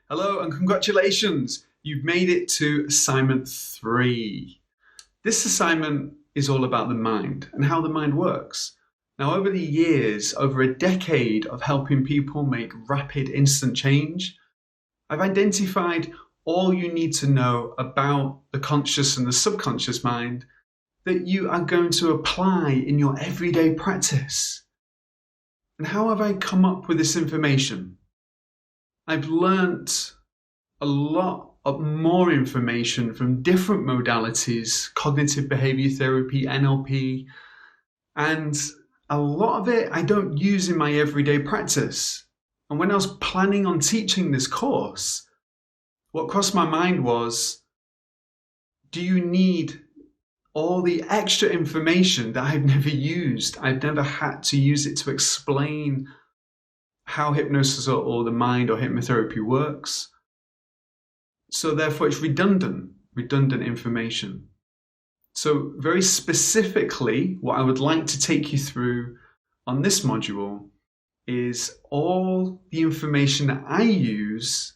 Hello and congratulations! You've made it to assignment 3. This assignment is all about the mind and how the mind works. Now, over the years, over a decade of helping people make rapid instant change, I've identified all you need to know about the conscious and the subconscious mind that you are going to apply in your everyday practice. And how have I come up with this information? I've learnt a lot of more information from different modalities, cognitive behavior therapy, NLP, and a lot of it I don't use in my everyday practice. And when I was planning on teaching this course, what crossed my mind was, do you need all the extra information that I've never used? I've never had to use it to explain how hypnosis or the mind or hypnotherapy works. So therefore it's redundant information. So very specifically, what I would like to take you through on this module is all the information that I use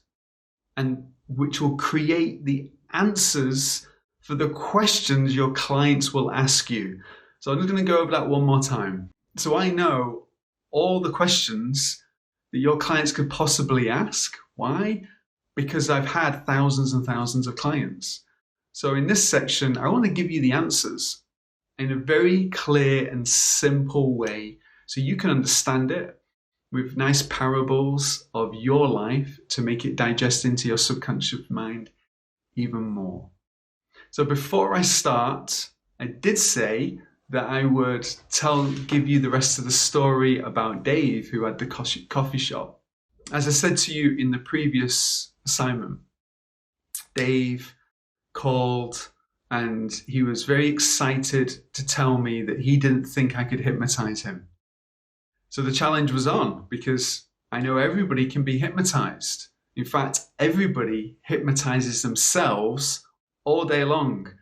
and which will create the answers for the questions your clients will ask you. So I'm just going to go over that one more time. So I know all the questions that your clients could possibly ask. Why? Because I've had thousands and thousands of clients. So in this section, I want to give you the answers in a very clear and simple way so you can understand it with nice parables of your life to make it digest into your subconscious mind even more. So before I start, I did say that I would give you the rest of the story about Dave, who had the coffee shop. As I said to you in the previous assignment, Dave called and he was very excited to tell me that he didn't think I could hypnotize him. So the challenge was on because I know everybody can be hypnotized. In fact, everybody hypnotizes themselves all day long.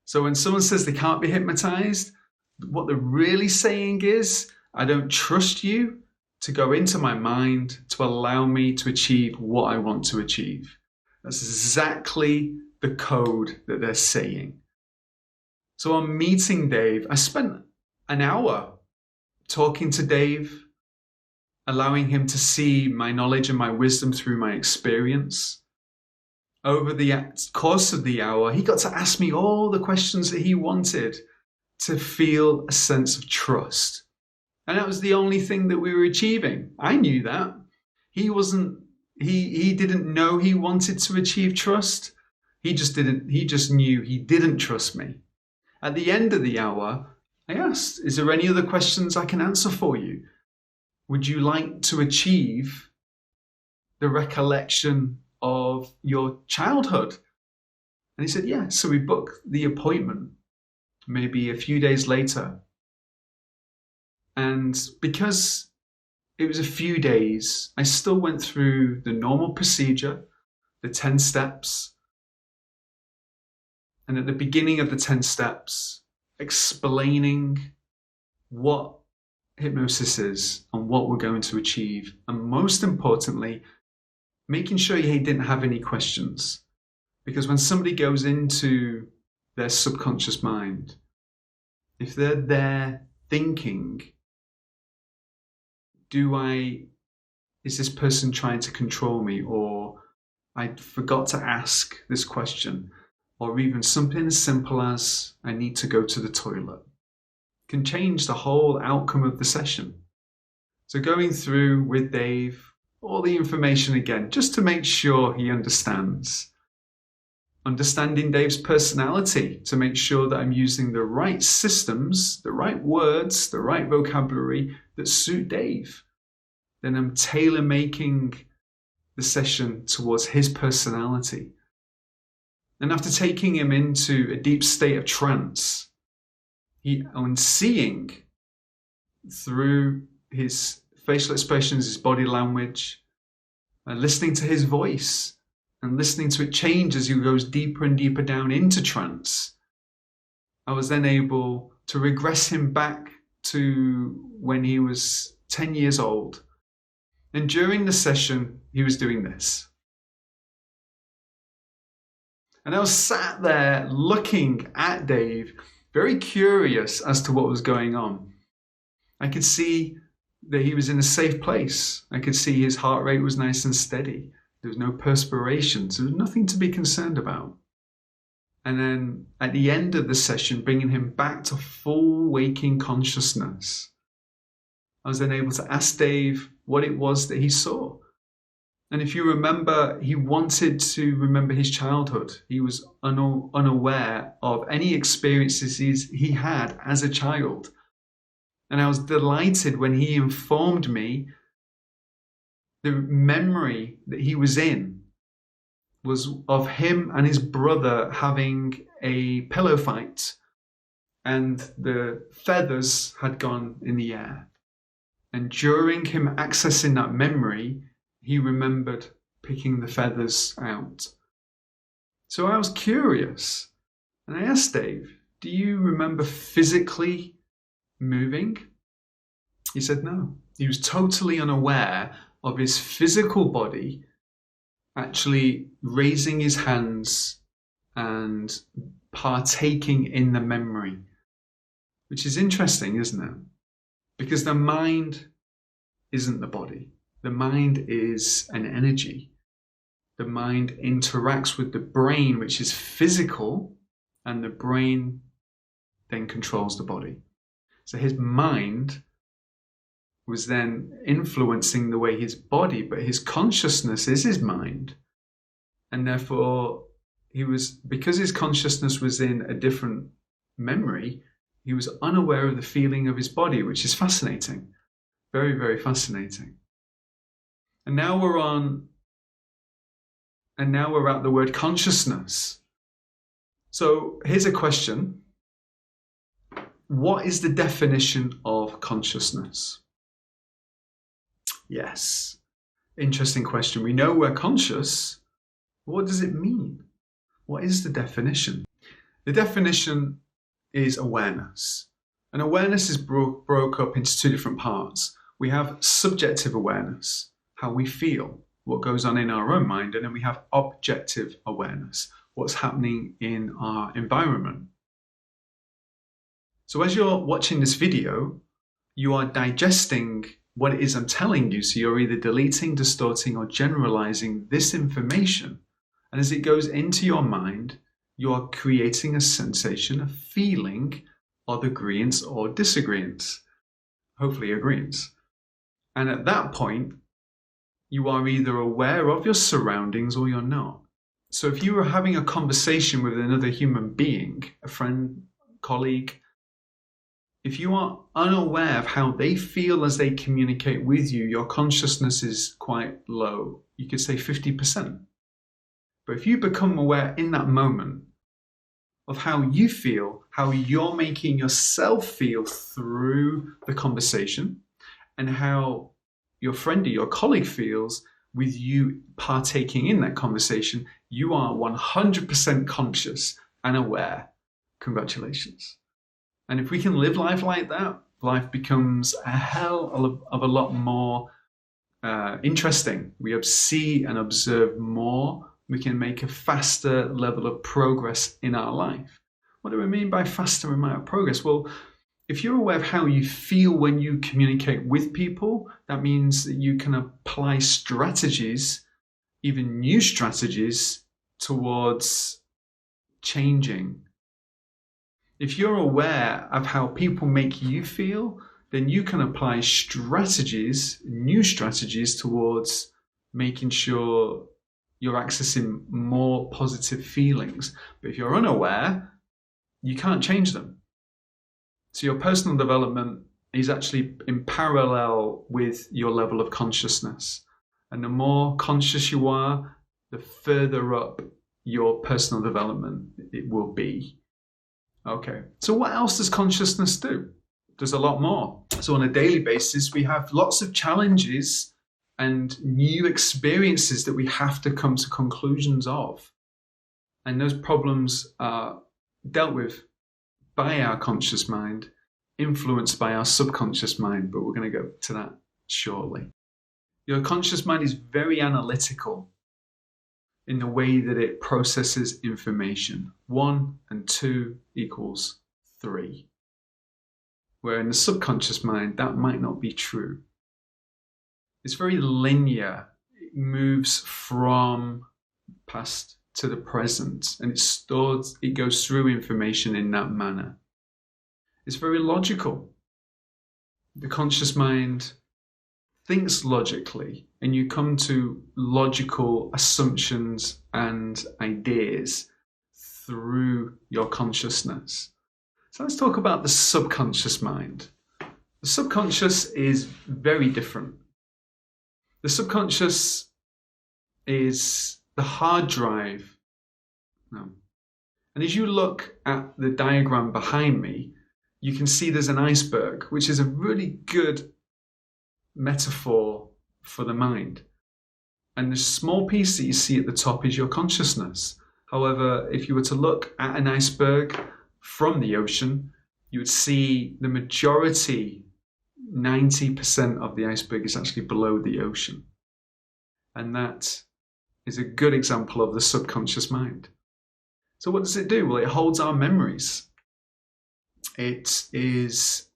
So when someone says they can't be hypnotized, what they're really saying is, I don't trust you to go into my mind to allow me to achieve what I want to achieve. That's exactly the code that they're saying. So on meeting Dave, I spent an hour talking to Dave, allowing him to see my knowledge and my wisdom through my experience. Over the course of the hour, he got to ask me all the questions that he wanted to feel a sense of trust. And that was the only thing that we were achieving. I knew that. He didn't know he wanted to achieve trust. He just knew he didn't trust me. At the end of the hour, I asked, is there any other questions I can answer for you? Would you like to achieve the recollection of your childhood? And he said, yeah. So we booked the appointment maybe a few days later. And because it was a few days, I still went through the normal procedure, the 10 steps. And at the beginning of the 10 steps, explaining what hypnosis is and what we're going to achieve. And most importantly, making sure he didn't have any questions. Because when somebody goes into their subconscious mind, if they're there thinking, is this person trying to control me? Or I forgot to ask this question. Or even something as simple as I need to go to the toilet can change the whole outcome of the session. So going through with Dave all the information again, just to make sure he understands. Understanding Dave's personality to make sure that I'm using the right systems, the right words, the right vocabulary that suit Dave. Then I'm tailor-making the session towards his personality. And after taking him into a deep state of trance, on seeing through his facial expressions, his body language, and listening to his voice and listening to it change as he goes deeper and deeper down into trance, I was then able to regress him back to when he was 10 years old. And during the session, he was doing this. And I was sat there looking at Dave, very curious as to what was going on. I could see that he was in a safe place. I could see his heart rate was nice and steady. There was no perspiration, so there was nothing to be concerned about. And then at the end of the session, bringing him back to full waking consciousness, I was then able to ask Dave what it was that he saw. And if you remember, he wanted to remember his childhood. He was unaware of any experiences he had as a child. And I was delighted when he informed me the memory that he was in was of him and his brother having a pillow fight, and the feathers had gone in the air. And during him accessing that memory, he remembered picking the feathers out. So I was curious, and I asked Dave, do you remember physically moving? He said no. He was totally unaware of his physical body actually raising his hands and partaking in the memory, which is interesting, isn't it? Because the mind isn't the body. The mind is an energy. The mind interacts with the brain, which is physical, and the brain then controls the body. So his mind was then influencing the way his body, but his consciousness is his mind. And therefore, because his consciousness was in a different memory, he was unaware of the feeling of his body, which is fascinating. Very, very fascinating. And now we're at the word consciousness. So here's a question. What is the definition of consciousness? Yes, interesting question. We know we're conscious. What does it mean? What is the definition? The definition is awareness. And awareness is broke up into two different parts. We have subjective awareness, how we feel, what goes on in our own mind, and then we have objective awareness, what's happening in our environment. So as you're watching this video, you are digesting what it is I'm telling you. So you're either deleting, distorting, or generalizing this information. And as it goes into your mind, you are creating a sensation, a feeling of agreeance or disagreeance, hopefully agreeance. And at that point, you are either aware of your surroundings or you're not. So if you were having a conversation with another human being, a friend, colleague, if you are unaware of how they feel as they communicate with you, your consciousness is quite low. You could say 50%. But if you become aware in that moment of how you feel, how you're making yourself feel through the conversation, and how your friend or your colleague feels with you partaking in that conversation, you are 100% conscious and aware. Congratulations. And if we can live life like that, life becomes a hell of a lot more interesting. We see and observe more. We can make a faster level of progress in our life. What do I mean by faster amount of progress? Well, if you're aware of how you feel when you communicate with people, that means that you can apply strategies, even new strategies, towards changing. If you're aware of how people make you feel, then you can apply strategies, new strategies towards making sure you're accessing more positive feelings. But if you're unaware, you can't change them. So your personal development is actually in parallel with your level of consciousness. And the more conscious you are, the further up your personal development it will be. Okay, so what else does consciousness do? There's a lot more. So on a daily basis, we have lots of challenges and new experiences that we have to come to conclusions of. And those problems are dealt with by our conscious mind, influenced by our subconscious mind, but we're going to go to that shortly. Your conscious mind is very analytical. in the way that it processes information. 1 and 2 equals 3. Where in the subconscious mind, that might not be true. It's very linear. It moves from past to the present, and it goes through information in that manner. It's very logical. The conscious mind thinks logically, and you come to logical assumptions and ideas through your consciousness. So let's talk about the subconscious mind. The subconscious is very different. The subconscious is the hard drive. No. And as you look at the diagram behind me, you can see there's an iceberg, which is a really good metaphor for the mind. And the small piece that you see at the top is your consciousness. However, if you were to look at an iceberg from the ocean, you would see the majority, 90% of the iceberg is actually below the ocean. And that is a good example of the subconscious mind. So what does it do? Well, it holds our memories. It is,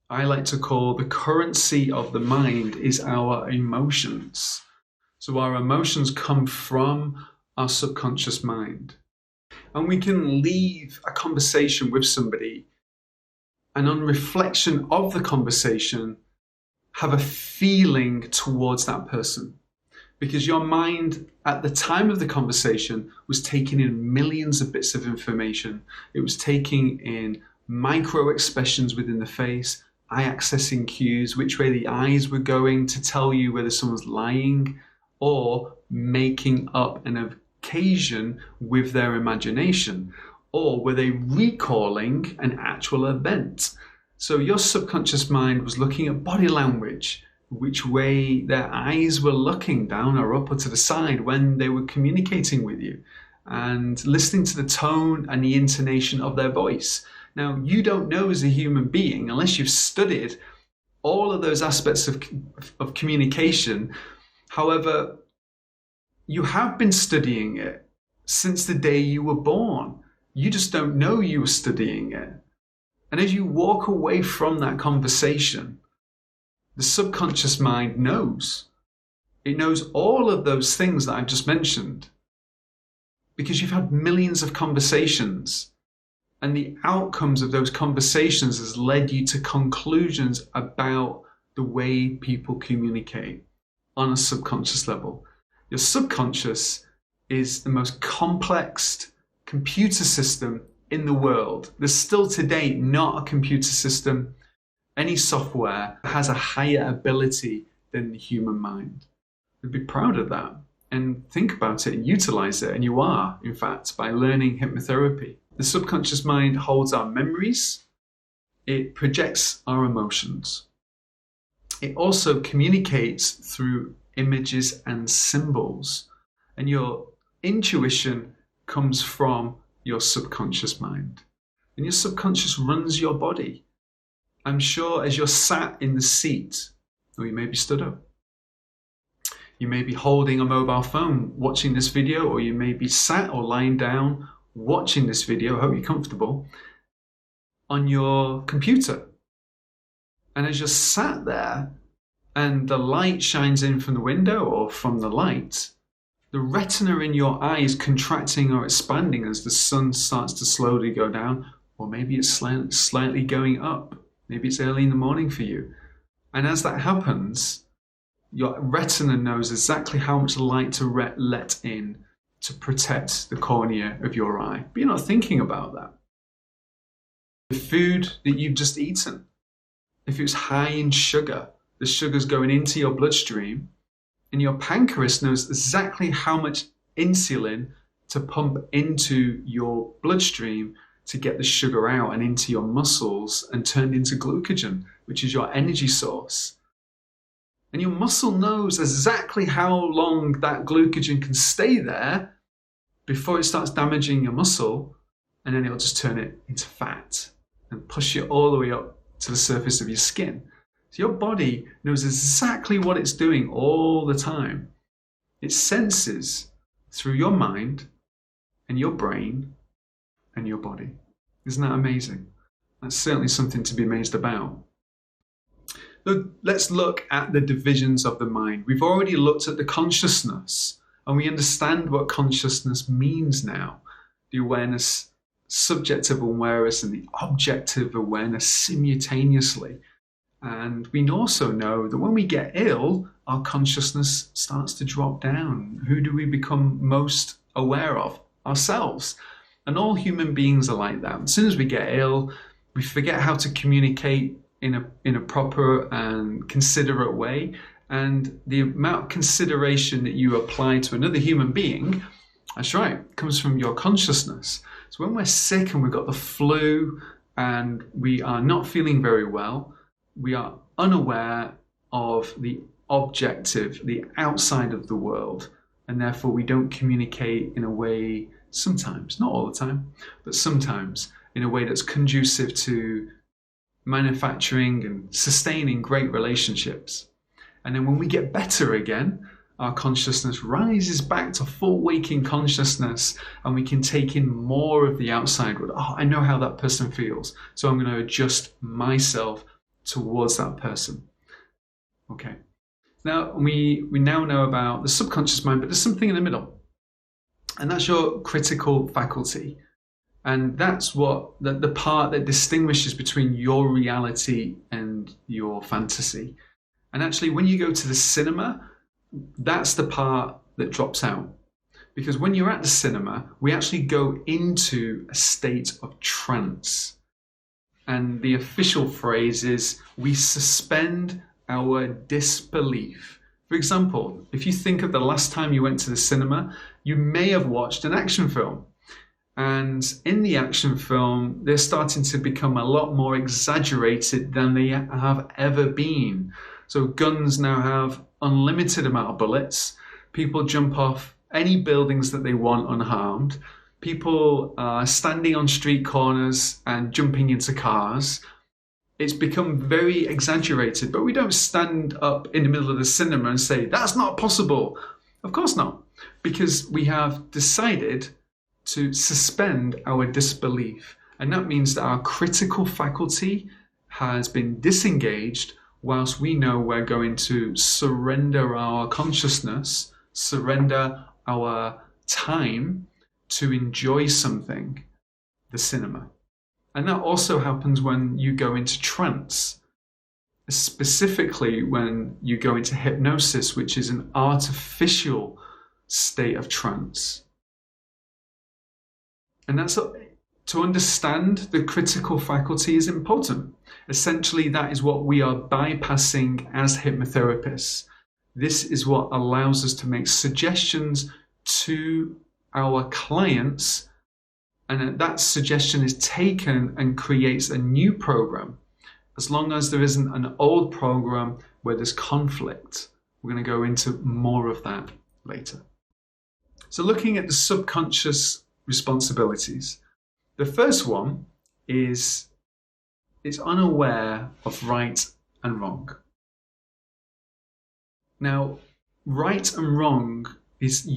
I like to call, the currency of the mind is our emotions. So our emotions come from our subconscious mind. And we can leave a conversation with somebody and on reflection of the conversation, have a feeling towards that person. Because your mind at the time of the conversation was taking in millions of bits of information. It was taking in micro expressions within the face, eye accessing cues, which way the eyes were going to tell you whether someone's lying or making up an occasion with their imagination, or were they recalling an actual event? So your subconscious mind was looking at body language, which way their eyes were looking, down or up or to the side when they were communicating with you, and listening to the tone and the intonation of their voice. Now, you don't know as a human being, unless you've studied all of those aspects of communication. However, you have been studying it since the day you were born. You just don't know you were studying it. And as you walk away from that conversation, the subconscious mind knows. It knows all of those things that I've just mentioned because you've had millions of conversations. And the outcomes of those conversations has led you to conclusions about the way people communicate on a subconscious level. Your subconscious is the most complex computer system in the world. There's still today not a computer system, any software has a higher ability than the human mind. We'd be proud of that and think about it and utilize it. And you are, in fact, by learning hypnotherapy. The subconscious mind holds our memories. It projects our emotions. It also communicates through images and symbols. And your intuition comes from your subconscious mind. And your subconscious runs your body. I'm sure as you're sat in the seat, or you may be stood up, you may be holding a mobile phone watching this video, or you may be sat or lying down watching this video, I hope you're comfortable, on your computer. And as you're sat there and the light shines in from the window or from the light, the retina in your eye is contracting or expanding as the sun starts to slowly go down, or maybe it's slightly going up. Maybe it's early in the morning for you. And as that happens, your retina knows exactly how much light to let in to protect the cornea of your eye. But you're not thinking about that. The food that you've just eaten, if it's high in sugar, the sugar's going into your bloodstream, and your pancreas knows exactly how much insulin to pump into your bloodstream to get the sugar out and into your muscles and turned into glycogen, which is your energy source. And your muscle knows exactly how long that glycogen can stay there before it starts damaging your muscle, and then it'll just turn it into fat and push it all the way up to the surface of your skin. So your body knows exactly what it's doing all the time. It senses through your mind and your brain and your body. Isn't that amazing? That's certainly something to be amazed about. Let's look at the divisions of the mind. We've already looked at the consciousness, and we understand what consciousness means now. The awareness, subjective awareness, and the objective awareness simultaneously. And we also know that when we get ill, our consciousness starts to drop down. Who do we become most aware of? Ourselves. And all human beings are like that. As soon as we get ill, we forget how to communicate in a proper and considerate way. And the amount of consideration that you apply to another human being, that's right, comes from your consciousness. So when we're sick and we've got the flu and we are not feeling very well, we are unaware of the objective, the outside of the world, and therefore we don't communicate in a way, sometimes, not all the time, but sometimes in a way that's conducive to manufacturing and sustaining great relationships. And then when we get better again, our consciousness rises back to full waking consciousness, and we can take in more of the outside world. Oh, I know how that person feels, so I'm going to adjust myself towards that person. Okay. Now, we now know about the subconscious mind, but there's something in the middle. And that's your critical faculty. And that's what the part that distinguishes between your reality and your fantasy. And actually, when you go to the cinema, that's the part that drops out. Because when you're at the cinema, we actually go into a state of trance. And the official phrase is, we suspend our disbelief. For example, if you think of the last time you went to the cinema, you may have watched an action film. And in the action film, they're starting to become a lot more exaggerated than they have ever been. So guns now have unlimited amount of bullets. People jump off any buildings that they want unharmed. People are standing on street corners and jumping into cars. It's become very exaggerated, but we don't stand up in the middle of the cinema and say, that's not possible. Of course not, because we have decided to suspend our disbelief. And that means that our critical faculty has been disengaged whilst we know we're going to surrender our consciousness, surrender our time to enjoy something, the cinema. And that also happens when you go into trance, specifically when you go into hypnosis, which is an artificial state of trance. And that's to understand the critical faculty is important. Essentially, that is what we are bypassing as hypnotherapists. This is what allows us to make suggestions to our clients, and that suggestion is taken and creates a new program. As long as there isn't an old program where there's conflict. We're going to go into more of that later. So looking at the subconscious responsibilities. The first one is it's unaware of right and wrong. Now, right and wrong is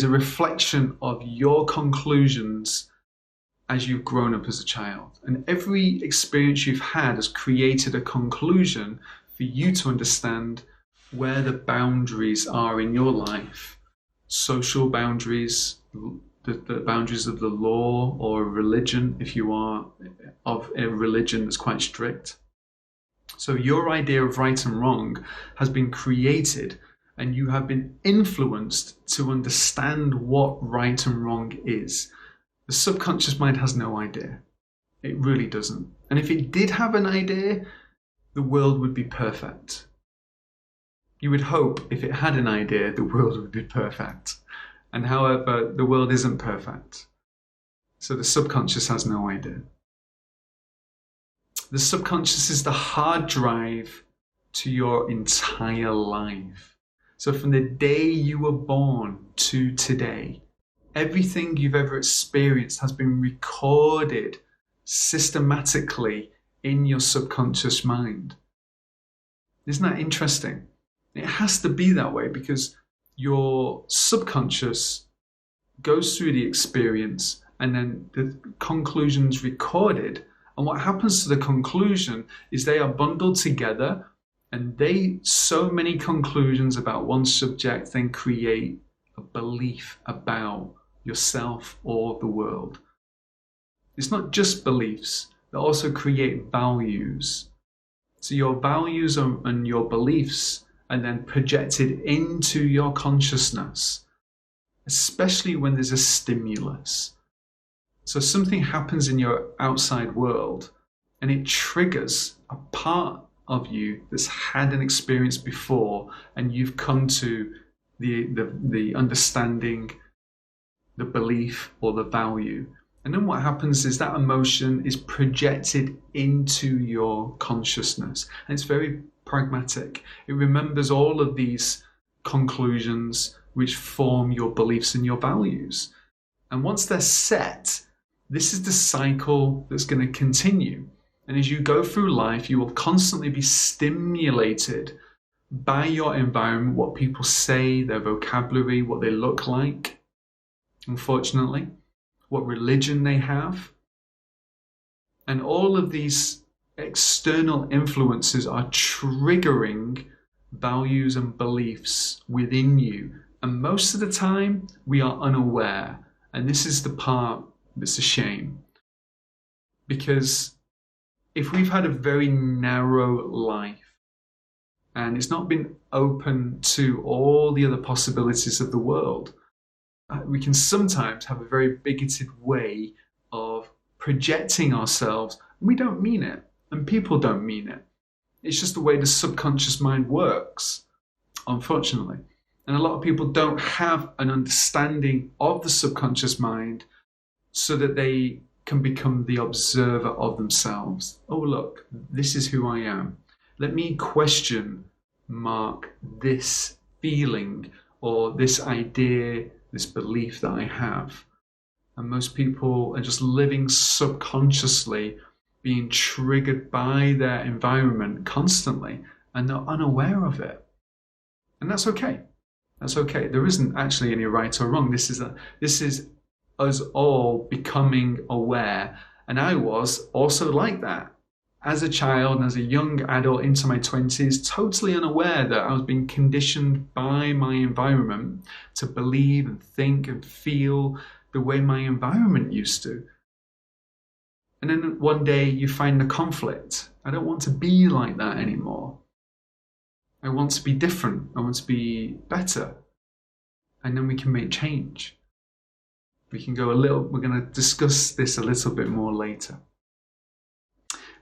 a reflection of your conclusions as you've grown up as a child. And every experience you've had has created a conclusion for you to understand where the boundaries are in your life. Social boundaries, the boundaries of the law or religion, if you are of a religion that's quite strict. So your idea of right and wrong has been created, and you have been influenced to understand what right and wrong is. The subconscious mind has no idea. It really doesn't. And if it did have an idea, the world would be perfect. You would hope if it had an idea, the world would be perfect. And however, the world isn't perfect. So the subconscious has no idea. The subconscious is the hard drive to your entire life. So from the day you were born to today, everything you've ever experienced has been recorded systematically in your subconscious mind. Isn't that interesting? It has to be that way because your subconscious goes through the experience, and then the conclusion's recorded. And what happens to the conclusion is they are bundled together, and so many conclusions about one subject then create a belief about yourself or the world. It's not just beliefs, they also create values. So your values and your beliefs are then projected into your consciousness, especially when there's a stimulus. So something happens in your outside world and it triggers a part of you that's had an experience before, and you've come to the understanding, the belief, or the value. And then what happens is that emotion is projected into your consciousness. And it's very pragmatic. It remembers all of these conclusions which form your beliefs and your values. And once they're set, this is the cycle that's going to continue. And as you go through life, you will constantly be stimulated by your environment, what people say, their vocabulary, what they look like, unfortunately, what religion they have. And all of these external influences are triggering values and beliefs within you. And most of the time, we are unaware. And this is the part that's a shame. Because if we've had a very narrow life and it's not been open to all the other possibilities of the world, we can sometimes have a very bigoted way of projecting ourselves. And we don't mean it, and people don't mean it. It's just the way the subconscious mind works, unfortunately. And a lot of people don't have an understanding of the subconscious mind so that they can become the observer of themselves. Oh, look, this is who I am. Let me question mark this feeling or this idea, this belief that I have. And most people are just living subconsciously, being triggered by their environment constantly, and they're unaware of it. And that's okay. That's okay. There isn't actually any right or wrong. This is us all becoming aware. And I was also like that. As a child and as a young adult into my 20s, totally unaware that I was being conditioned by my environment to believe and think and feel the way my environment used to. And then one day you find the conflict. I don't want to be like that anymore. I want to be different. I want to be better. And then we can make change. We're going to discuss this a little bit more later.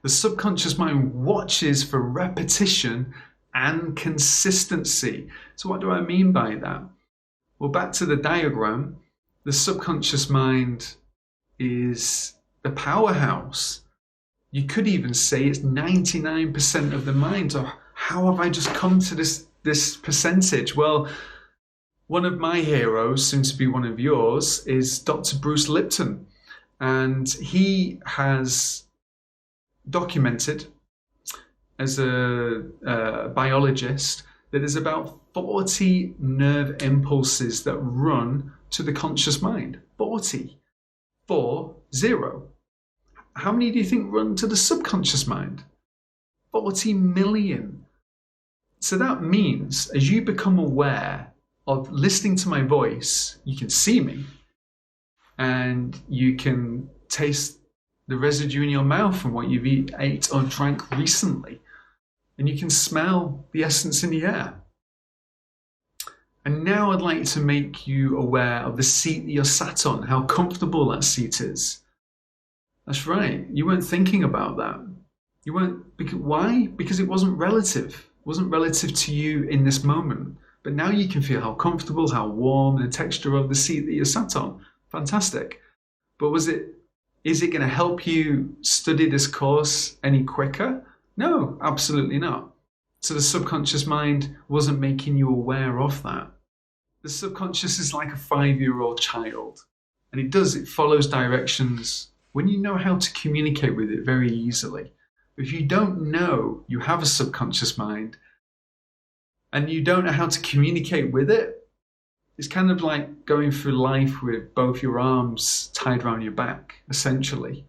The subconscious mind watches for repetition and consistency. So what do I mean by that? Well, back to the diagram, the subconscious mind is the powerhouse. You could even say it's 99% of the mind. So how have I just come to this percentage? Well, one of my heroes, soon to be one of yours, is Dr. Bruce Lipton. And he has documented as a biologist that there's about 40 nerve impulses that run to the conscious mind. 40. 40. How many do you think run to the subconscious mind? 40 million. So that means as you become aware of listening to my voice, you can see me and you can taste the residue in your mouth from what you've ate or drank recently. And you can smell the essence in the air. And now I'd like to make you aware of the seat that you're sat on, how comfortable that seat is. That's right. You weren't thinking about that. You weren't. Why? Because it wasn't relative. It wasn't relative to you in this moment. But now you can feel how comfortable, how warm, the texture of the seat that you're sat on. Fantastic. But is it going to help you study this course any quicker? No, absolutely not. So the subconscious mind wasn't making you aware of that. The subconscious is like a 5-year-old child. And it follows directions when you know how to communicate with it very easily. But if you don't know you have a subconscious mind, and you don't know how to communicate with it, It's kind of like going through life with both your arms tied around your back, essentially.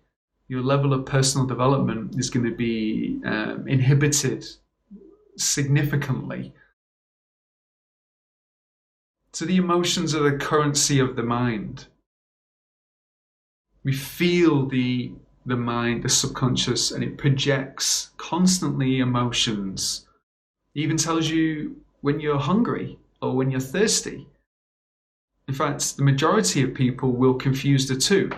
Your level of personal development is going to be inhibited significantly. So the emotions are the currency of the mind. We feel the mind, the subconscious, and it projects constantly emotions. It even tells you when you're hungry or when you're thirsty. In fact, the majority of people will confuse the two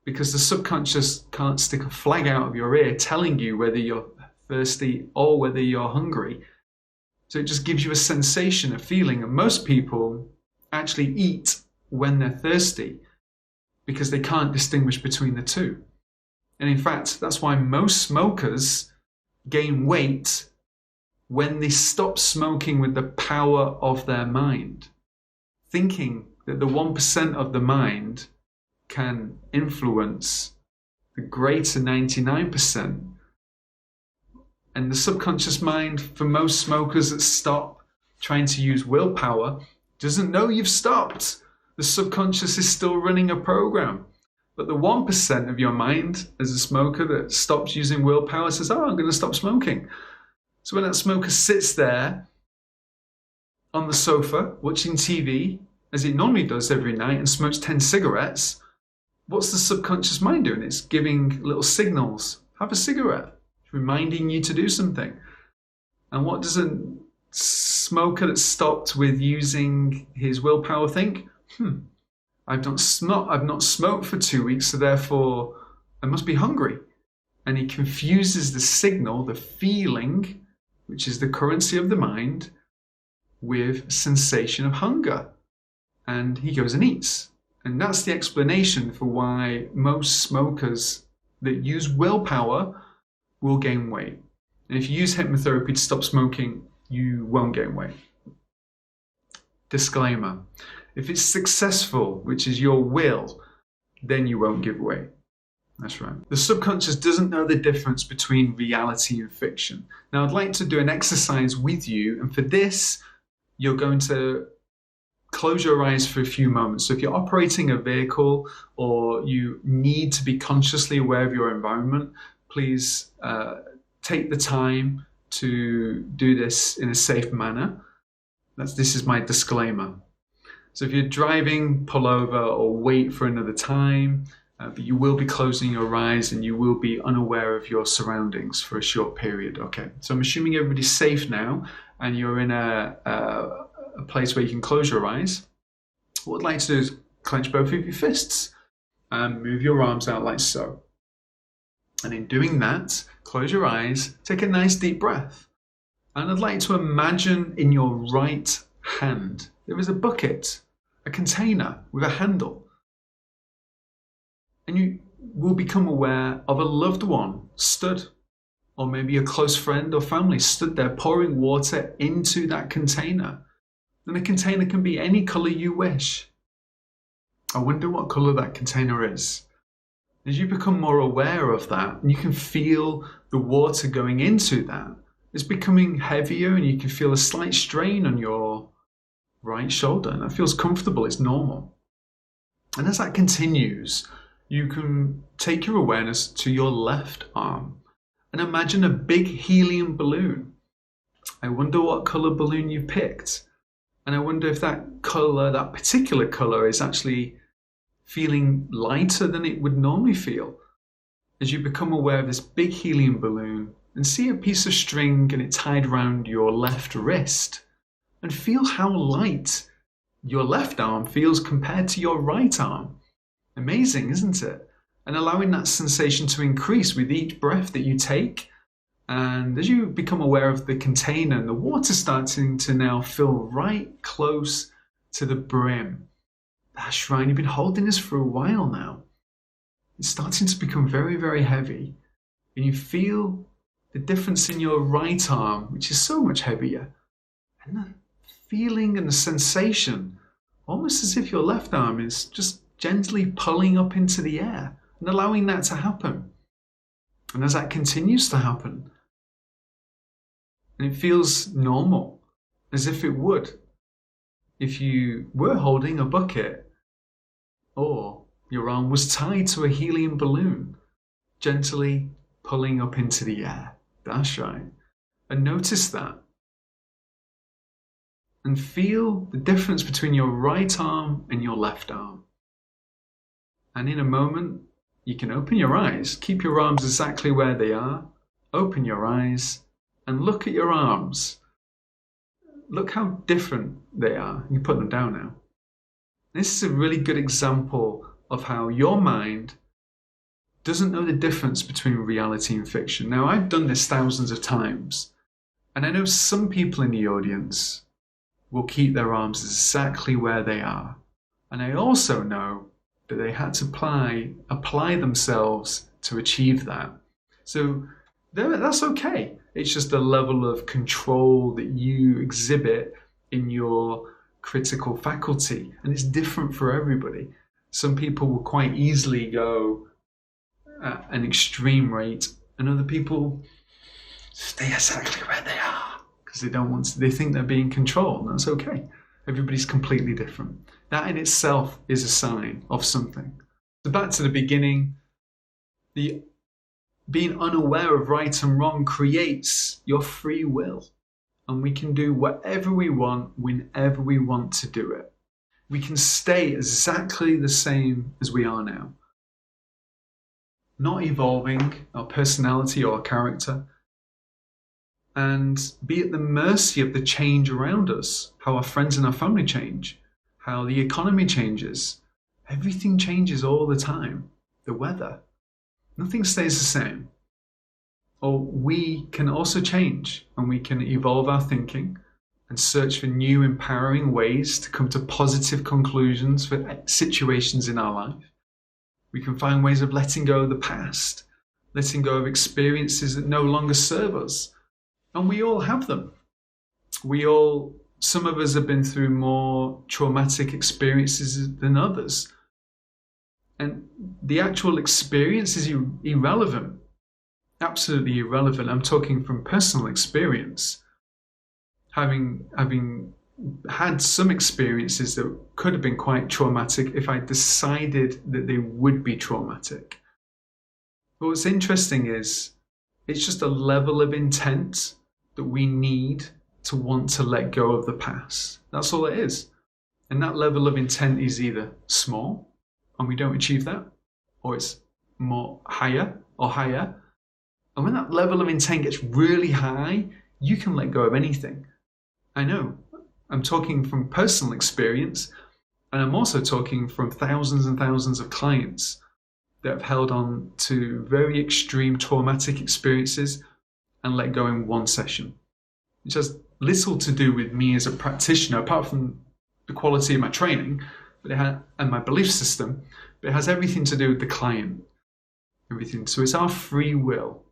because the subconscious can't stick a flag out of your ear telling you whether you're thirsty or whether you're hungry. So it just gives you a sensation, a feeling, and most people actually eat when they're thirsty because they can't distinguish between the two. And in fact, that's why most smokers gain weight when they stop smoking with the power of their mind, thinking that the 1% of the mind can influence the greater 99%. And the subconscious mind, for most smokers that stop trying to use willpower, doesn't know you've stopped. The subconscious is still running a program. But the 1% of your mind as a smoker that stops using willpower says, I'm going to stop smoking. So when that smoker sits there on the sofa watching TV, as it normally does every night, and smokes 10 cigarettes, what's the subconscious mind doing? It's giving little signals. Have a cigarette. It's reminding you to do something. And what does a smoker that stopped with using his willpower think? I've not smoked for 2 weeks, so therefore I must be hungry. And he confuses the signal, the feeling, which is the currency of the mind, with a sensation of hunger. And he goes and eats. And that's the explanation for why most smokers that use willpower will gain weight. And if you use hypnotherapy to stop smoking, you won't gain weight. Disclaimer. If it's successful, which is your will, then you won't give weight. That's right. The subconscious doesn't know the difference between reality and fiction. Now, I'd like to do an exercise with you, and for this, you're going to close your eyes for a few moments. So if you're operating a vehicle or you need to be consciously aware of your environment, please take the time to do this in a safe manner. This is my disclaimer. So if you're driving, pull over or wait for another time, but you will be closing your eyes and you will be unaware of your surroundings for a short period. Okay, so I'm assuming everybody's safe now and you're in a place where you can close your eyes. What I'd like to do is clench both of your fists and move your arms out like so. And in doing that, close your eyes, take a nice deep breath. And I'd like to imagine in your right hand, there is a bucket, a container with a handle. And you will become aware of a loved one stood, or maybe a close friend or family stood there pouring water into that container. And the container can be any color you wish. I wonder what color that container is. As you become more aware of that, and you can feel the water going into that, it's becoming heavier and you can feel a slight strain on your right shoulder. And that feels comfortable, it's normal. And as that continues, you can take your awareness to your left arm and imagine a big helium balloon. I wonder what color balloon you picked. And I wonder if that color, that particular color, is actually feeling lighter than it would normally feel. As you become aware of this big helium balloon and see a piece of string and it tied around your left wrist, and feel how light your left arm feels compared to your right arm. Amazing, isn't it? And allowing that sensation to increase with each breath that you take. And as you become aware of the container and the water starting to now fill right close to the brim. That's right, you've been holding this for a while now. It's starting to become very, very heavy. And you feel the difference in your right arm, which is so much heavier. And the feeling and the sensation, almost as if your left arm is just gently pulling up into the air and allowing that to happen. And as that continues to happen, and it feels normal, as if it would, if you were holding a bucket or your arm was tied to a helium balloon, gently pulling up into the air. That's right. And notice that. And feel the difference between your right arm and your left arm. And in a moment, you can open your eyes. Keep your arms exactly where they are. Open your eyes and look at your arms. Look how different they are. You put them down now. This is a really good example of how your mind doesn't know the difference between reality and fiction. Now, I've done this thousands of times, and I know some people in the audience will keep their arms exactly where they are. And I also know that they had to apply themselves to achieve that. So that's okay. It's just a level of control that you exhibit in your critical faculty, and it's different for everybody. Some people will quite easily go at an extreme rate, and other people stay exactly where they are because they think they're being controlled, and that's okay. Everybody's completely different. That in itself is a sign of something. So back to the beginning, being unaware of right and wrong creates your free will. And we can do whatever we want, whenever we want to do it. We can stay exactly the same as we are now. Not evolving our personality or our character. And be at the mercy of the change around us. How our friends and our family change. How the economy changes. Everything changes all the time. The weather. Nothing stays the same. Or we can also change, and we can evolve our thinking and search for new empowering ways to come to positive conclusions for situations in our life. We can find ways of letting go of the past, letting go of experiences that no longer serve us. And we all have them. Some of us have been through more traumatic experiences than others. And the actual experience is irrelevant. Absolutely irrelevant. I'm talking from personal experience. Having had some experiences that could have been quite traumatic if I decided that they would be traumatic. But what's interesting is it's just a level of intent that we need to want to let go of the past. That's all it is. And that level of intent is either small and we don't achieve that, or it's more higher. And when that level of intent gets really high, you can let go of anything. I know. I'm talking from personal experience, and I'm also talking from thousands and thousands of clients that have held on to very extreme traumatic experiences and let go in one session, which has little to do with me as a practitioner, apart from the quality of my training and my belief system, but it has everything to do with the client. Everything. So it's our free will.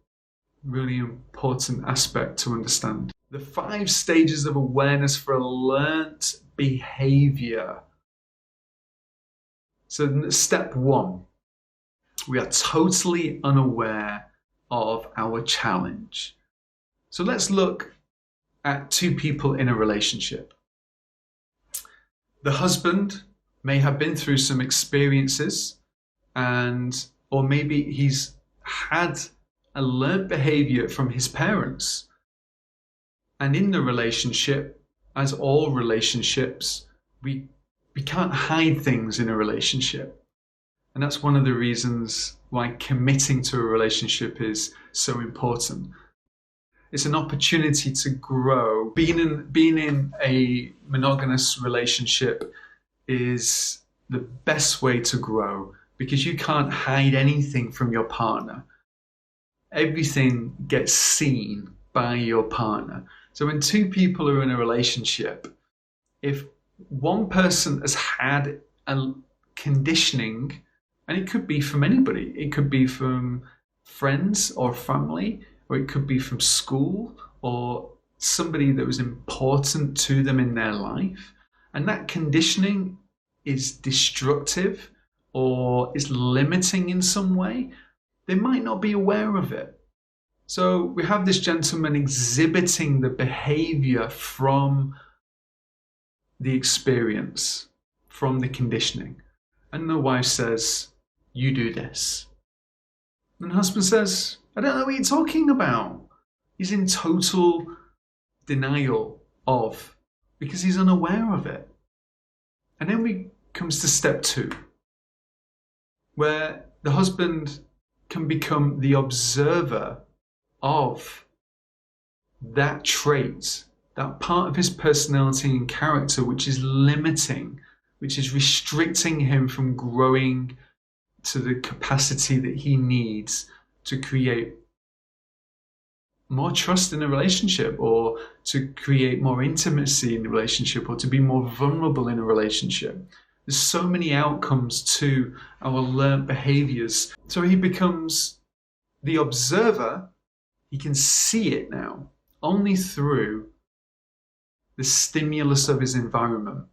Really important aspect to understand. The 5 stages of awareness for a learnt behavior. So step 1, we are totally unaware of our challenge. So let's look at 2 people in a relationship. The husband may have been through some experiences, or maybe he's had a learned behavior from his parents. And in the relationship, as all relationships, we can't hide things in a relationship. And that's one of the reasons why committing to a relationship is so important. It's an opportunity to grow. Being in a monogamous relationship is the best way to grow because you can't hide anything from your partner. Everything gets seen by your partner. So when 2 people are in a relationship, if one person has had a conditioning, and it could be from anybody, it could be from friends or family, or it could be from school or somebody that was important to them in their life, and that conditioning is destructive or is limiting in some way, they might not be aware of it. So we have this gentleman exhibiting the behavior from the experience from the conditioning. And the wife says, you do this. And the husband says, I don't know what you're talking about. He's in total denial of, because he's unaware of it. And then we comes to step 2, where the husband can become the observer of that trait, that part of his personality and character which is limiting, which is restricting him from growing to the capacity that he needs to create more trust in a relationship, or to create more intimacy in the relationship, or to be more vulnerable in a relationship. There's so many outcomes to our learned behaviors. So he becomes the observer. He can see it now only through the stimulus of his environment.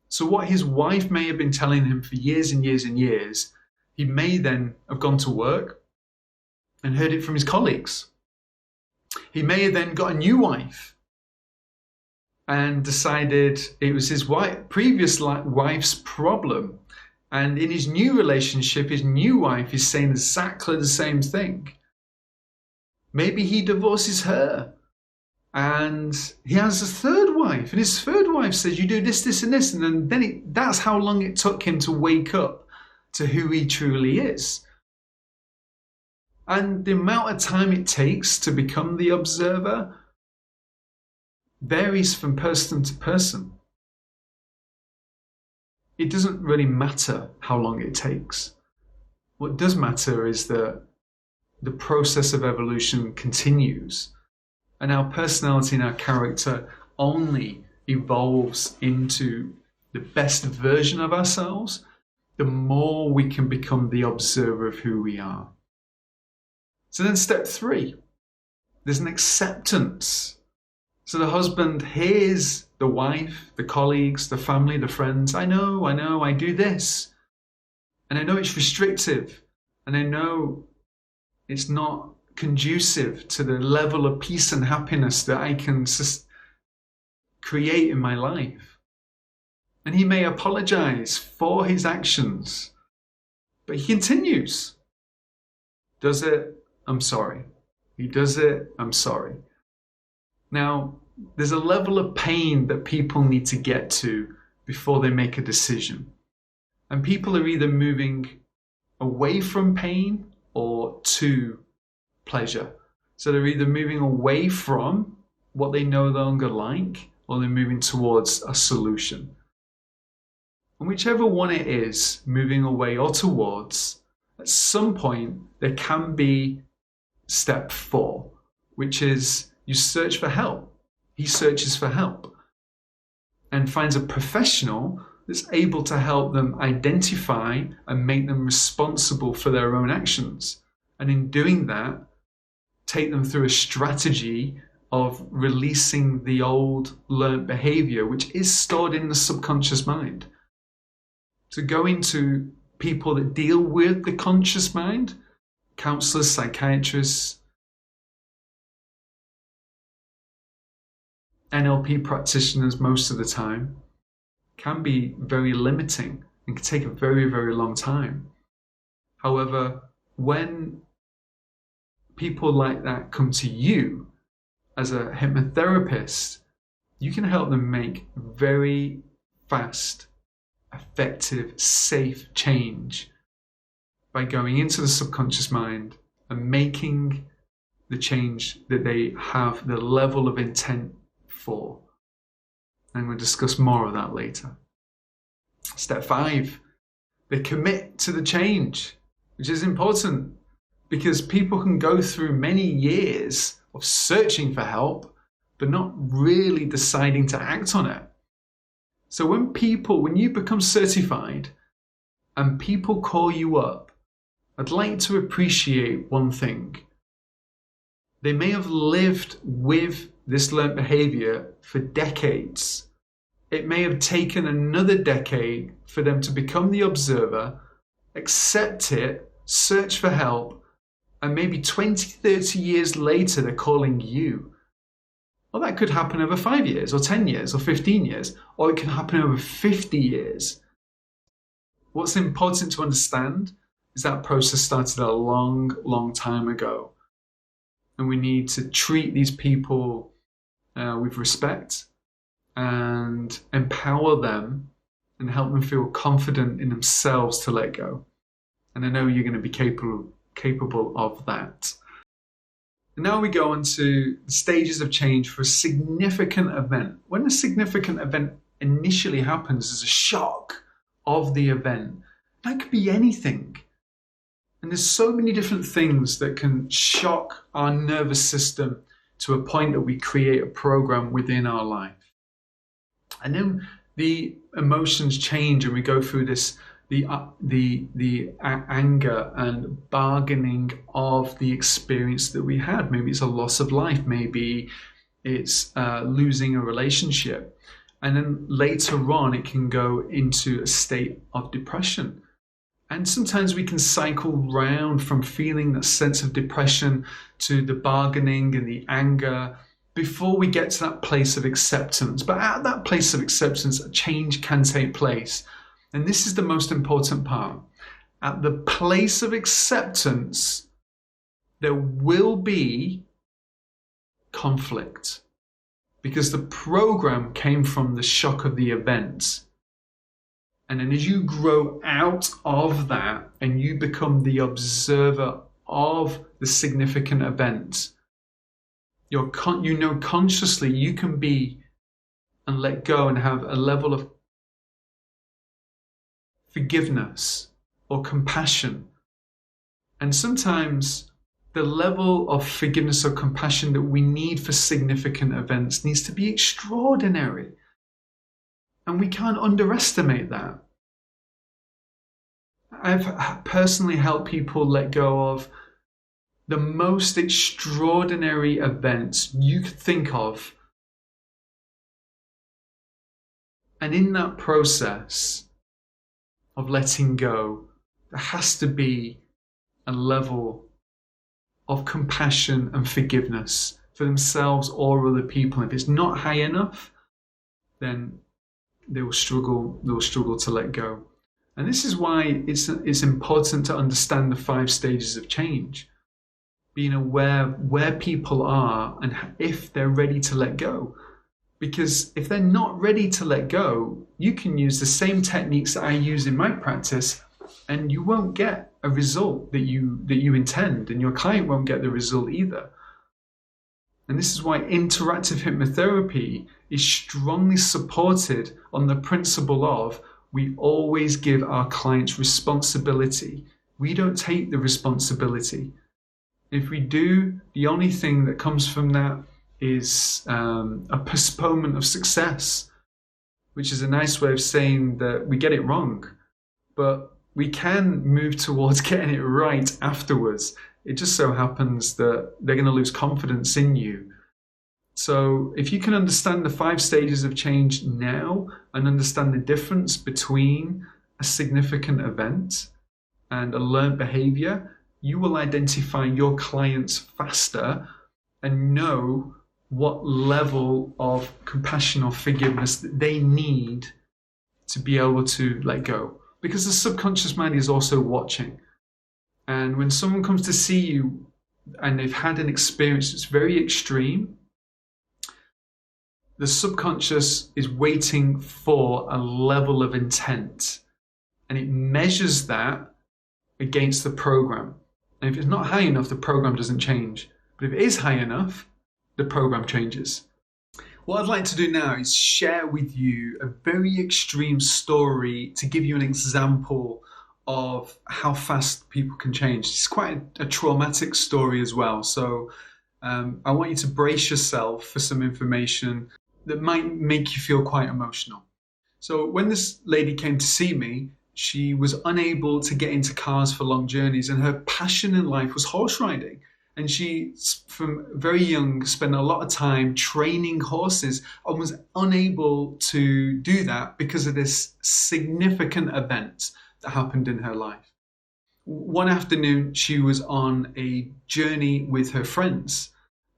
So what his wife may have been telling him for years and years and years, he may then have gone to work and heard it from his colleagues. He may have then got a new wife and decided it was his previous wife's problem. And in his new relationship, his new wife is saying exactly the same thing. Maybe he divorces her and he has a third wife, and his third wife says, you do this, this, and this. And then that's how long it took him to wake up to who he truly is. And the amount of time it takes to become the observer varies from person to person. It doesn't really matter how long it takes. What does matter is that the process of evolution continues, and our personality and our character only evolves into the best version of ourselves the more we can become the observer of who we are. So then step 3, there's an acceptance. So the husband hears the wife, the colleagues, the family, the friends. I know, I do this. And I know it's restrictive. And I know it's not conducive to the level of peace and happiness that I can create in my life. And he may apologize for his actions, but he continues. Does it? I'm sorry. He does it. I'm sorry. Now, there's a level of pain that people need to get to before they make a decision. And people are either moving away from pain or to pleasure. So they're either moving away from what they no longer like, or they're moving towards a solution. And whichever one it is, moving away or towards, at some point there can be step 4, which is you search for help. He searches for help and finds a professional that's able to help them identify and make them responsible for their own actions. And in doing that, take them through a strategy of releasing the old learned behavior, which is stored in the subconscious mind. So going to people that deal with the conscious mind, counselors, psychiatrists, NLP practitioners most of the time, can be very limiting and can take a very, very long time. However, when people like that come to you as a hypnotherapist, you can help them make very fast, effective, safe change by going into the subconscious mind and making the change that they have the level of intent for. And we'll discuss more of that later. Step 5, they commit to the change, which is important because people can go through many years of searching for help, but not really deciding to act on it. So when you become certified and people call you up, I'd like to appreciate one thing. They may have lived with this learned behavior for decades. It may have taken another decade for them to become the observer, accept it, search for help, and maybe 20, 30 years later they're calling you. Well, that could happen over 5 years or 10 years or 15 years, or it can happen over 50 years. What's important to understand is that process started a long, long time ago. And we need to treat these people with respect and empower them and help them feel confident in themselves to let go. And I know you're going to be capable of that. And now we go on to the stages of change for a significant event. When a significant event initially happens, there's a shock of the event. That could be anything. And there's so many different things that can shock our nervous system to a point that we create a program within our life. And then the emotions change and we go through this, the anger and bargaining of the experience that we had. Maybe it's a loss of life. Maybe it's losing a relationship. And then later on, it can go into a state of depression. And sometimes we can cycle round from feeling that sense of depression to the bargaining and the anger before we get to that place of acceptance. But at that place of acceptance, a change can take place. And this is the most important part. At the place of acceptance, there will be conflict because the program came from the shock of the event. And then as you grow out of that and you become the observer of the significant event, consciously you can be and let go and have a level of forgiveness or compassion. And sometimes the level of forgiveness or compassion that we need for significant events needs to be extraordinary. And we can't underestimate that. I've personally helped people let go of the most extraordinary events you could think of. And in that process of letting go, there has to be a level of compassion and forgiveness for themselves or other people. If it's not high enough, then they will struggle to let go. And this is why it's important to understand the 5 stages of change. Being aware where people are and if they're ready to let go. Because if they're not ready to let go, you can use the same techniques that I use in my practice and you won't get a result that you intend, and your client won't get the result either. And this is why interactive hypnotherapy is strongly supported on the principle of we always give our clients responsibility. We don't take the responsibility. If we do, the only thing that comes from that is a postponement of success, which is a nice way of saying that we get it wrong, but we can move towards getting it right afterwards. It just so happens that they're going to lose confidence in you. So if you can understand the 5 stages of change now and understand the difference between a significant event and a learned behavior, you will identify your clients faster and know what level of compassion or forgiveness that they need to be able to let go. Because the subconscious mind is also watching. And when someone comes to see you and they've had an experience that's very extreme, the subconscious is waiting for a level of intent. And it measures that against the program. And if it's not high enough, the program doesn't change. But if it is high enough, the program changes. What I'd like to do now is share with you a very extreme story to give you an example of how fast people can change. It's quite a traumatic story as well. So I want you to brace yourself for some information that might make you feel quite emotional. So when this lady came to see me, she was unable to get into cars for long journeys, and her passion in life was horse riding. And she, from very young, spent a lot of time training horses and was unable to do that because of this significant event that happened in her life. One afternoon, she was on a journey with her friends,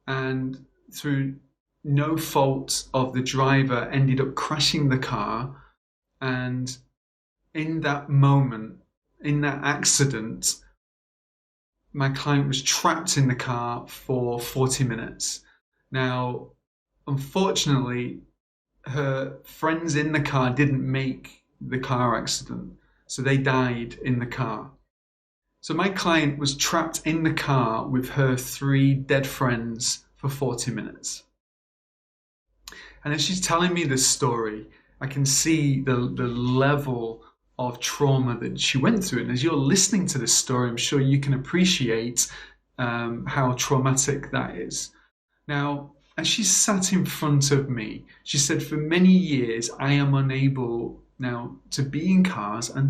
and through no fault of the driver, ended up crashing the car. And in that moment, in that accident, my client was trapped in the car for 40 minutes. Now, unfortunately, her friends in the car didn't make the car accident, so they died in the car. So my client was trapped in the car with her 3 dead friends for 40 minutes. And as she's telling me this story, I can see the level of trauma that she went through. And as you're listening to this story, I'm sure you can appreciate how traumatic that is. Now, as she sat in front of me, she said, for many years, I am unable now to be in cars and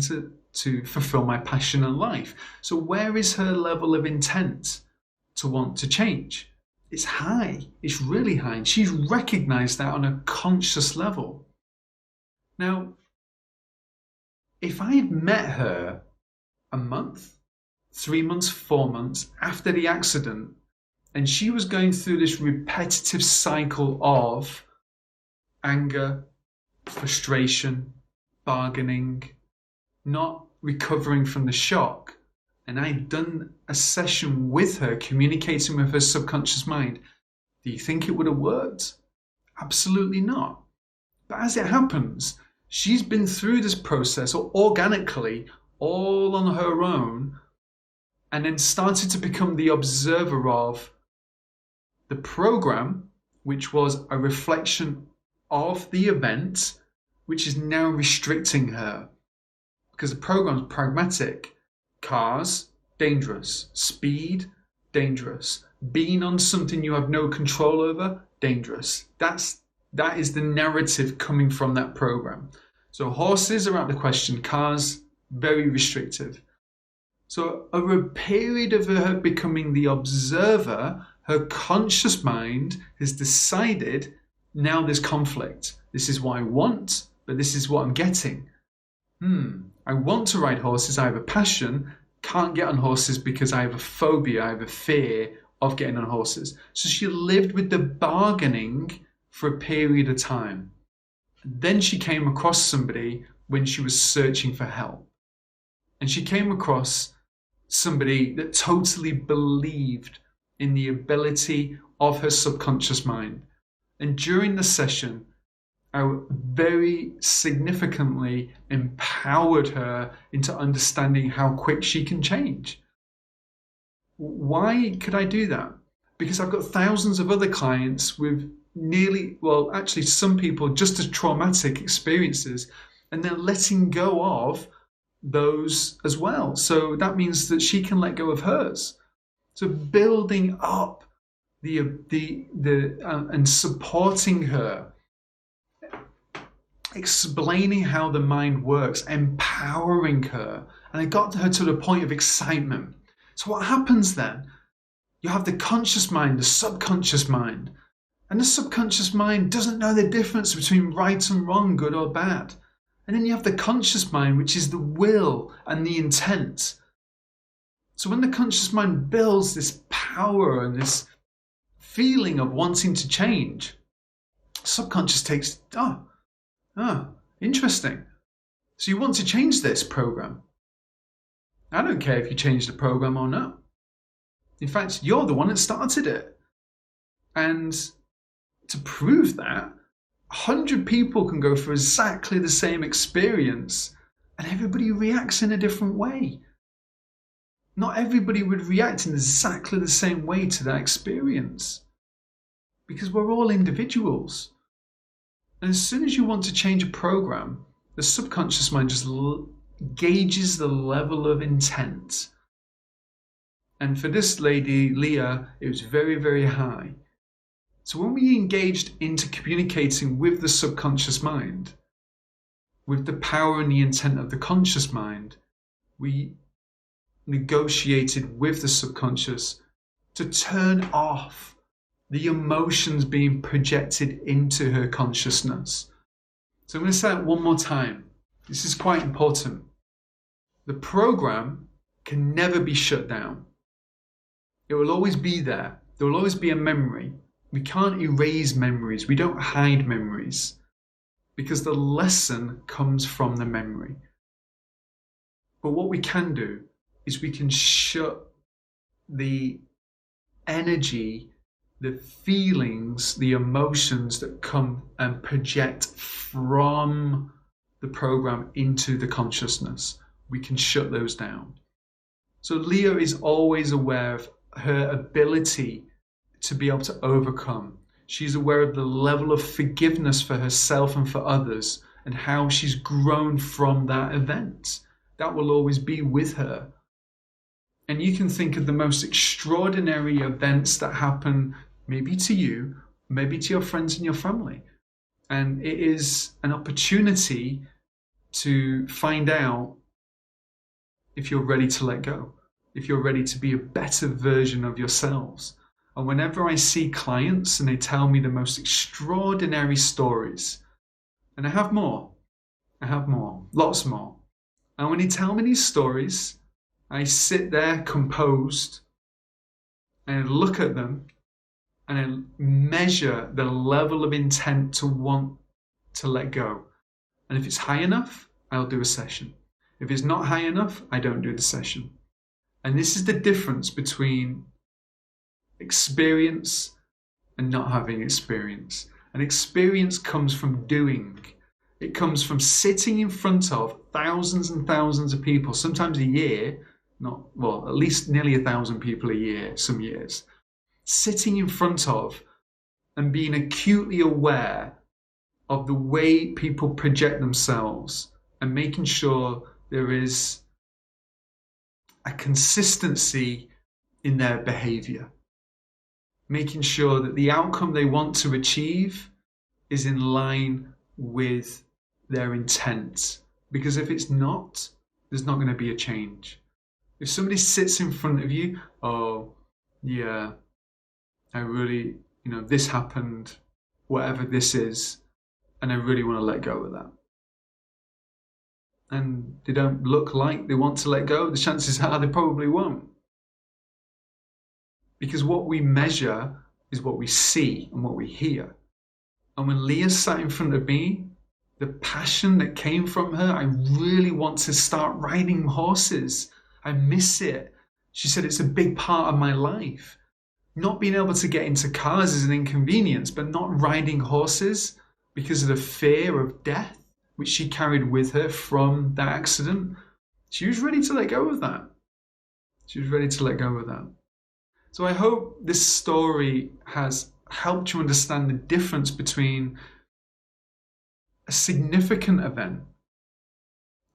to fulfill my passion in life. So where is her level of intent to want to change? It's high. It's really high. And she's recognized that on a conscious level. Now, if I had met her a month, 3 months, 4 months after the accident, and she was going through this repetitive cycle of anger, frustration, bargaining, not recovering from the shock, and I'd done a session with her, communicating with her subconscious mind, do you think it would have worked? Absolutely not. But as it happens, she's been through this process organically, all on her own, and then started to become the observer of the program, which was a reflection of the event, which is now restricting her. Because the program is pragmatic. Cars, dangerous. Speed, dangerous. Being on something you have no control over, dangerous. That is the narrative coming from that program. So horses are out of the question. Cars, very restrictive. So over a period of her becoming the observer, her conscious mind has decided, now there's conflict. This is what I want, but this is what I'm getting. I want to ride horses. I have a passion. Can't get on horses because I have a phobia. I have a fear of getting on horses. So she lived with the bargaining for a period of time. Then she came across somebody when she was searching for help. And she came across somebody that totally believed in the ability of her subconscious mind. And during the session, I very significantly empowered her into understanding how quick she can change. Why could I do that? Because I've got thousands of other clients with some people just as traumatic experiences, and they're letting go of those as well. So that means that she can let go of hers. So building up and supporting her, explaining how the mind works, empowering her, and I got her to the point of excitement. So what happens then? You have the conscious mind, the subconscious mind, and the subconscious mind doesn't know the difference between right and wrong, good or bad. And then you have the conscious mind, which is the will and the intent. So when the conscious mind builds this power and this feeling of wanting to change, subconscious takes, interesting. So you want to change this program. I don't care if you change the program or not. In fact, you're the one that started it. And to prove that, 100 people can go through exactly the same experience and everybody reacts in a different way. Not everybody would react in exactly the same way to that experience because we're all individuals. And as soon as you want to change a program, the subconscious mind just gauges the level of intent. And for this lady, Leah, it was very, very high. So when we engaged into communicating with the subconscious mind, with the power and the intent of the conscious mind, we negotiated with the subconscious to turn off the emotions being projected into her consciousness. So I'm going to say it one more time. This is quite important. The program can never be shut down. It will always be there. There will always be a memory. We can't erase memories. We don't hide memories because the lesson comes from the memory. But what we can do is we can shut the energy, the feelings, the emotions that come and project from the program into the consciousness. We can shut those down. So Leah is always aware of her ability to be able to overcome. She's aware of the level of forgiveness for herself and for others and how she's grown from that event. That will always be with her. And you can think of the most extraordinary events that happen maybe to you, maybe to your friends and your family. And it is an opportunity to find out if you're ready to let go, if you're ready to be a better version of yourselves. And whenever I see clients and they tell me the most extraordinary stories, and I have more, lots more. And when they tell me these stories, I sit there composed and I look at them and I measure the level of intent to want to let go. And if it's high enough, I'll do a session. If it's not high enough, I don't do the session. And this is the difference between experience and not having experience. And experience comes from doing. It comes from sitting in front of thousands and thousands of people, sometimes a year, at least nearly 1,000 people a year, some years. Sitting in front of and being acutely aware of the way people project themselves and making sure there is a consistency in their behavior. Making sure that the outcome they want to achieve is in line with their intent. Because if it's not, there's not going to be a change. If somebody sits in front of you, oh, yeah, I really, this happened, whatever this is, and I really want to let go of that. And they don't look like they want to let go, the chances are they probably won't. Because what we measure is what we see and what we hear. And when Leah sat in front of me, the passion that came from her, I really want to start riding horses. I miss it. She said it's a big part of my life. Not being able to get into cars is an inconvenience, but not riding horses because of the fear of death, which she carried with her from that accident. She was ready to let go of that. So I hope this story has helped you understand the difference between a significant event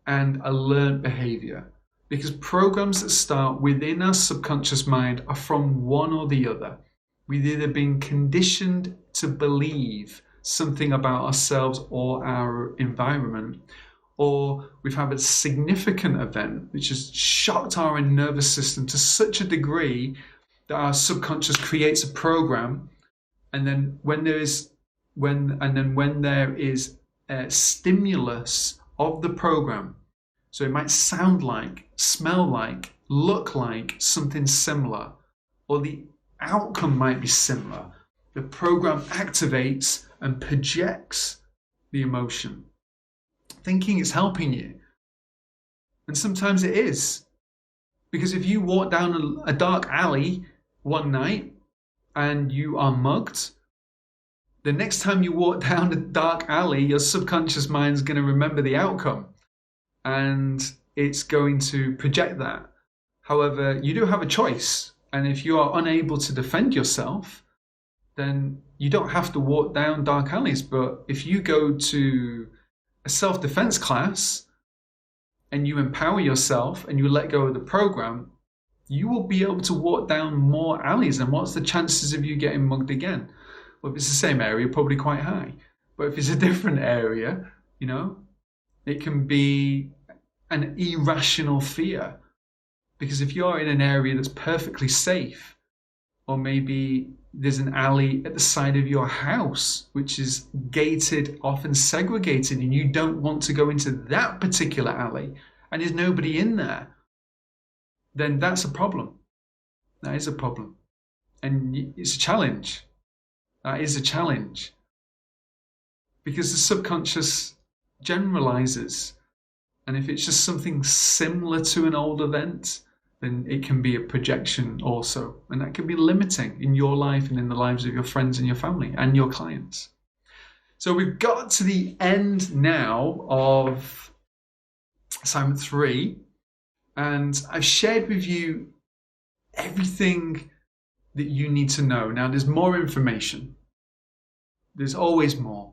and a learned behavior. Because programs that start within our subconscious mind are from one or the other. We've either been conditioned to believe something about ourselves or our environment, or we've had a significant event which has shocked our nervous system to such a degree that our subconscious creates a program, and then when there is a stimulus of the program, so it might sound like, smell like, look like something similar, or the outcome might be similar, the program activates and projects the emotion, thinking it's helping you. And sometimes it is. Because if you walk down a dark alley one night and you are mugged, the next time you walk down a dark alley, your subconscious mind is going to remember the outcome and it's going to project that. However, you do have a choice. And if you are unable to defend yourself, then you don't have to walk down dark alleys. But if you go to a self-defense class and you empower yourself and you let go of the program, you will be able to walk down more alleys. And what's the chances of you getting mugged again? Well, if it's the same area, probably quite high. But if it's a different area, it can be an irrational fear. Because if you're in an area that's perfectly safe, or maybe there's an alley at the side of your house which is gated off and segregated, and you don't want to go into that particular alley, and there's nobody in there, then that's a problem. That is a problem. And it's a challenge. That is a challenge because the subconscious generalizes. And if it's just something similar to an old event, then it can be a projection also. And that can be limiting in your life and in the lives of your friends and your family and your clients. So we've got to the end now of assignment 3. And I've shared with you everything that you need to know. Now, there's more information. There's always more.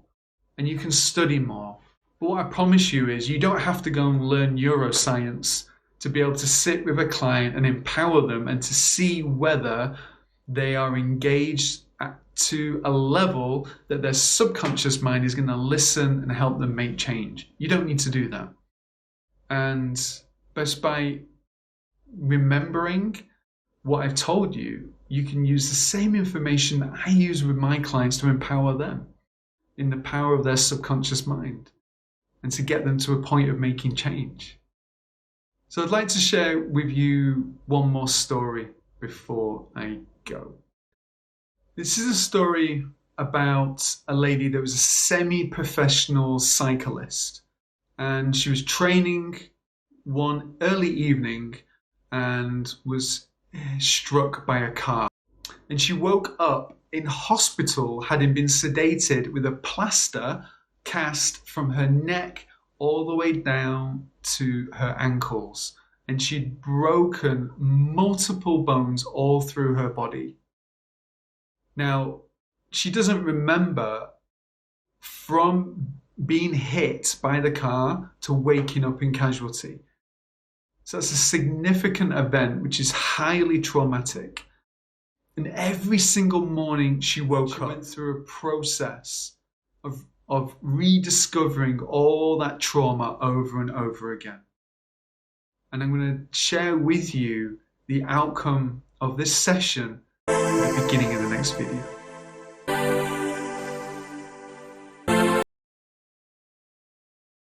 And you can study more. But what I promise you is you don't have to go and learn neuroscience to be able to sit with a client and empower them and to see whether they are engaged to a level that their subconscious mind is going to listen and help them make change. You don't need to do that. And just by remembering what I've told you, you can use the same information that I use with my clients to empower them in the power of their subconscious mind and to get them to a point of making change. So I'd like to share with you one more story before I go. This is a story about a lady that was a semi-professional cyclist, and she was training one early evening and was struck by a car. And she woke up in hospital, having been sedated with a plaster cast from her neck all the way down to her ankles. And she'd broken multiple bones all through her body. Now, she doesn't remember from being hit by the car to waking up in casualty. So that's a significant event which is highly traumatic. And every single morning she woke up, she went through a process of rediscovering all that trauma over and over again. And I'm going to share with you the outcome of this session at the beginning of the next video.